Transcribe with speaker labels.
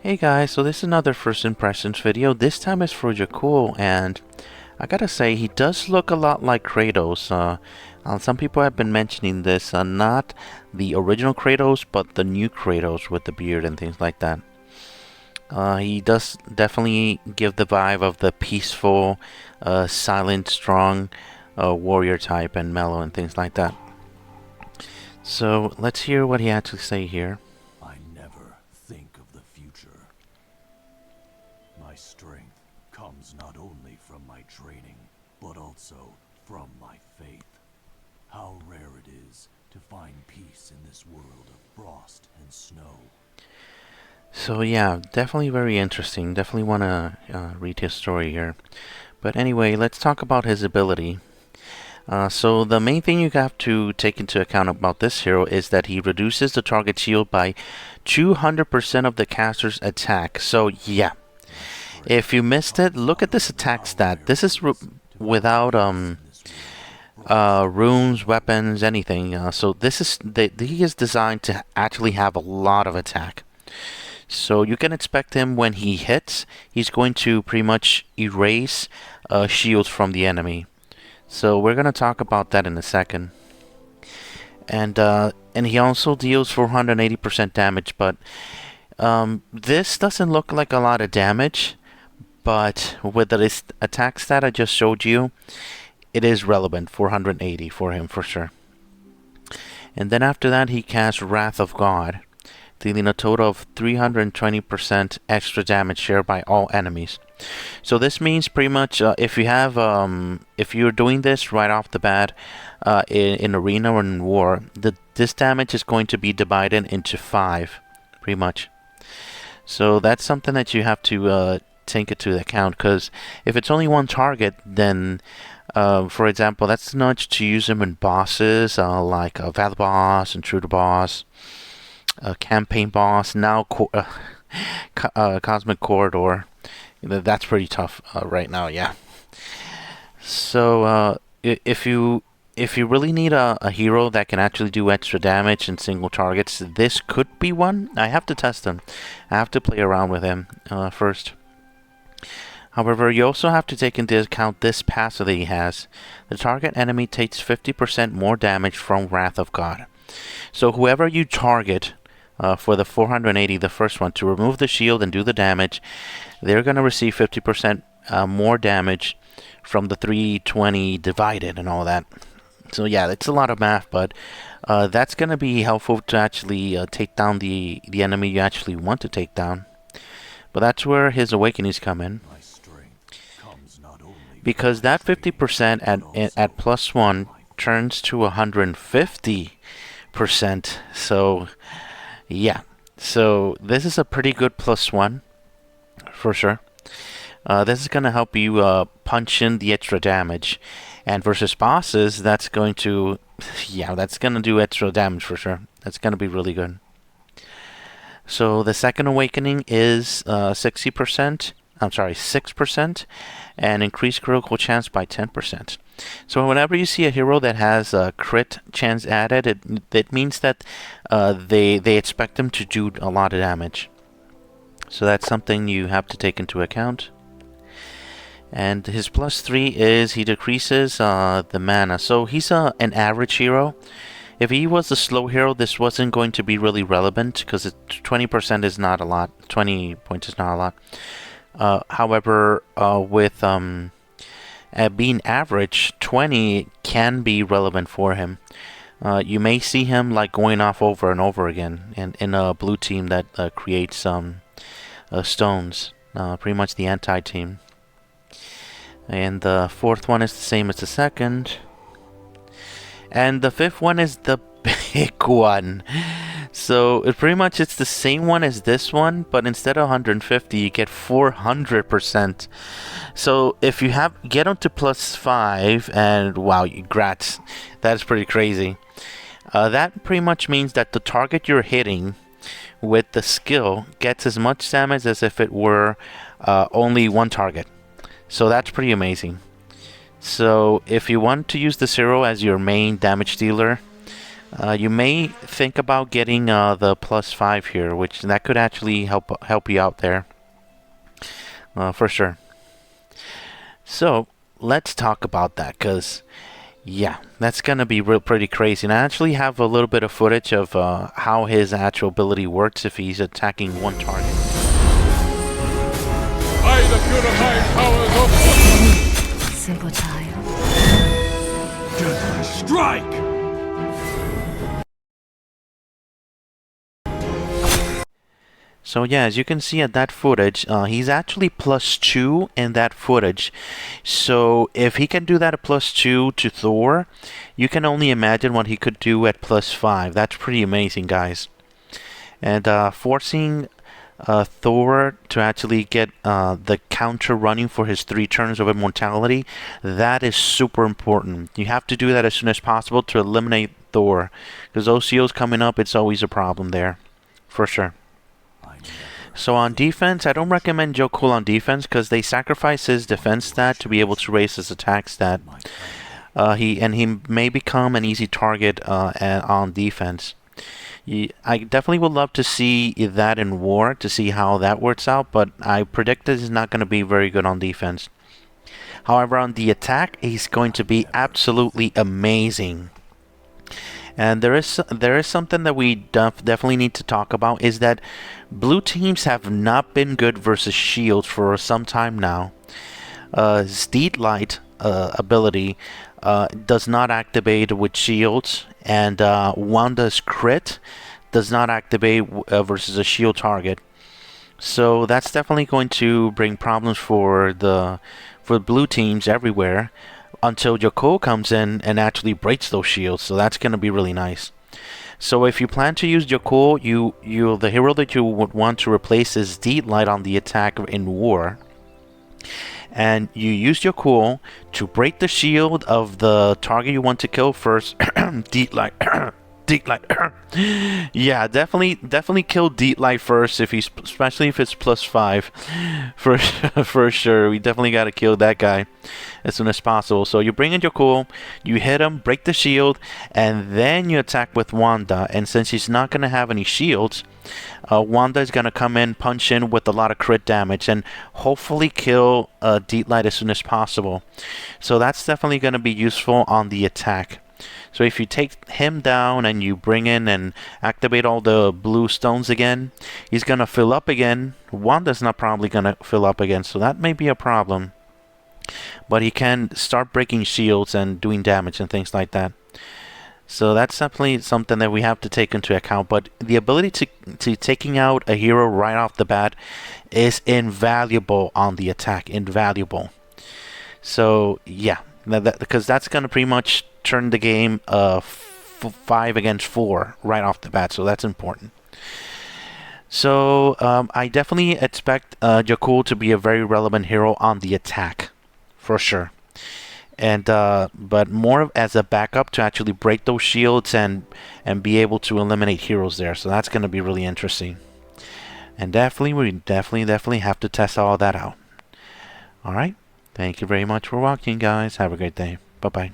Speaker 1: Hey guys, so this is another first impressions video. This time is for Jokul, and I gotta say he does look a lot like Kratos. Some people have been mentioning this, not the original Kratos, but the new Kratos with the beard and things like that. He does definitely give the vibe of the peaceful, silent, strong warrior type and mellow and things like that. So let's hear what he had to say here.
Speaker 2: I never think of the future. My strength comes not only from my training, but also from my faith. How rare it is to find peace in this world of frost and snow.
Speaker 1: So yeah, definitely very interesting. Definitely want to read his story here. But anyway, let's talk about his ability. So the main thing you have to take into account about this hero is that he reduces the target shield by 200% of the caster's attack. So yeah, if you missed it, look at this attack stat. This is without runes, weapons, anything. So this is he is designed to actually have a lot of attack. So you can expect him when he hits, he's going to pretty much erase shields from the enemy. So we're gonna talk about that in a second. And he also deals 480% damage, but this doesn't look like a lot of damage. But with the attack stat I just showed you, it is relevant. 480 for him for sure. And then after that, he casts Wrath of God, dealing a total of 320% extra damage shared by all enemies. So this means pretty much if you're doing this right off the bat in arena or in war, this damage is going to be divided into 5, pretty much. So that's something that you have to take into account, because if it's only one target, then for example, that's not to use them in bosses like Valor Boss, Intruder Boss, Campaign Boss, now Cosmic Corridor. That's pretty tough right now, yeah. So if you really need a hero that can actually do extra damage in single targets, this could be one. I have to test him. I have to play around with him first. However, you also have to take into account this passive that he has. The target enemy takes 50% more damage from Wrath of God. So whoever you target for the 480, the first one, to remove the shield and do the damage, they're going to receive 50% more damage from the 320 divided and all that. So yeah, it's a lot of math, but that's going to be helpful to actually take down the enemy you actually want to take down. But that's where his awakenings come in. Because that 50% at +1 turns to 150%. So yeah, so this is a pretty good +1 for sure. This is going to help you punch in the extra damage, and versus bosses, that's going to do extra damage for sure. That's going to be really good. So the second awakening is 6%, and increased critical chance by 10%. So whenever you see a hero that has a crit chance added, it means that they expect them to do a lot of damage. So that's something you have to take into account. And his +3 is he decreases the mana. So he's an average hero. If he was a slow hero, this wasn't going to be really relevant, because 20% is not a lot. 20 points is not a lot. However, with being average, 20 can be relevant for him. You may see him like going off over and over again in a blue team that creates stones, pretty much the anti team. And the fourth one is the same as the second. And the fifth one is the big one. So it's the same one as this one, but instead of 150, you get 400%. So if you get them to +5, and wow, grats, that's pretty crazy. That pretty much means that the target you're hitting with the skill gets as much damage as if it were only one target. So that's pretty amazing. So if you want to use this hero as your main damage dealer, You may think about getting the +5 here, which that could actually help you out there, for sure. So let's talk about that, cause yeah, that's gonna be pretty crazy. And I actually have a little bit of footage of how his actual ability works if he's attacking one target.
Speaker 3: By the purified powers of
Speaker 4: Simple child.
Speaker 2: Deadly strike!
Speaker 1: So yeah, as you can see at that footage, he's actually +2 in that footage. So if he can do that at +2 to Thor, you can only imagine what he could do at +5. That's pretty amazing, guys. And forcing Thor to actually get the counter running for his 3 turns of immortality, that is super important. You have to do that as soon as possible to eliminate Thor, because those shields coming up, it's always a problem there, for sure. So on defense, I don't recommend Jokul on defense because they sacrifice his defense stat to be able to raise his attack stat. He may become an easy target on defense. I definitely would love to see that in war to see how that works out, but I predict that he's not going to be very good on defense. However, on the attack, he's going to be absolutely amazing. And there is something that we definitely need to talk about, is that blue teams have not been good versus shields for some time now. Steed Light ability does not activate with shields, and Wanda's crit does not activate versus a shield target. So that's definitely going to bring problems for blue teams everywhere, until Jokul comes in and actually breaks those shields. So that's going to be really nice. So if you plan to use Jokul, the hero that you would want to replace is Steed Light on the attack in war. And you use Jokul to break the shield of the target you want to kill first. Steed Light. Deep Light. Yeah, definitely kill Deep Light first, especially if it's +5. For sure, we definitely gotta kill that guy as soon as possible. So you bring in Jokul, you hit him, break the shield, and then you attack with Wanda. And since he's not gonna have any shields, Wanda is gonna come in, punch in with a lot of crit damage, and hopefully kill Deep Light as soon as possible. So that's definitely gonna be useful on the attack. So if you take him down and you bring in and activate all the blue stones again, he's going to fill up again. Wanda's not probably going to fill up again, so that may be a problem. But he can start breaking shields and doing damage and things like that. So that's definitely something that we have to take into account. But the ability to taking out a hero right off the bat is invaluable on the attack. Invaluable. So yeah, because that's going to pretty much turn the game 5 against 4 right off the bat, so that's important. So I definitely expect Jokul to be a very relevant hero on the attack, for sure. And but more as a backup to actually break those shields and be able to eliminate heroes there. So that's going to be really interesting. And we definitely have to test all that out. All right. Thank you very much for watching, guys. Have a great day. Bye-bye.